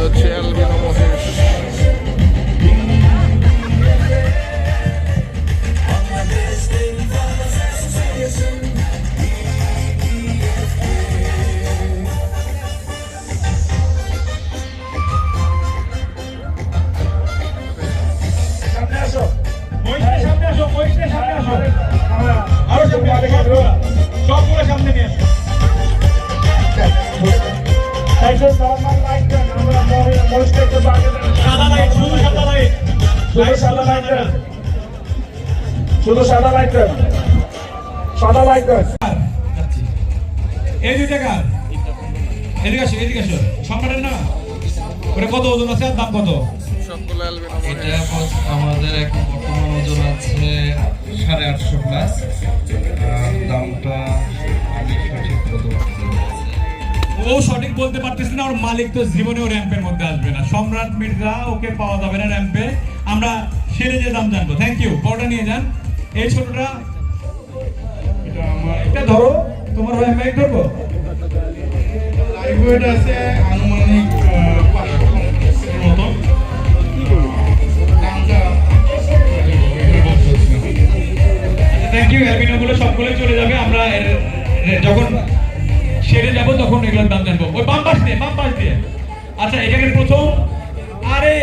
হচ্ছে অ্যালবিনো মহিষ। শুধু সাদা লাইট দেন, সাদা লাইট দেন। এই 2 টাকা এদিকে আসো, এদিকে আসো। সম্রাটের না ওটা কত ওজন আছে আর দাম কত? সবগুলো অ্যালবিনো মহিষ। এটা আমাদের এখন বর্তমান ওজন আছে 850 প্লাস। দামটা আমি সঠিক বলতে পারছি না। ও সঠিক বলতে পারতেছে না, ওর মালিক তো জীবনেও র্যাম্পের মধ্যে আসবে না। সম্রাট মির্জা, ওকে পাওয়া যাবে না র্যাম্পে। আমরা সেরে যে দাম জানবো। Thank you. বড়টা নিয়ে যান। এই ছোটটা এটা আমার, এটা ধরো, তোমার ভাই মাইক ধরবো। লাইভ ওয়েট আছে আনুমানিক 500 এর মতো। দামটা থ্যাংক ইউ। অ্যালবিনো গুলো সবগুলো চলে যাবে। আমরা যখন সেরে যাবো তখন এগুলোর দাম জানবো। ওই বাম পাশ দিয়ে, বাম পাশ দিয়ে। আচ্ছা, এখানে প্রথম, আরে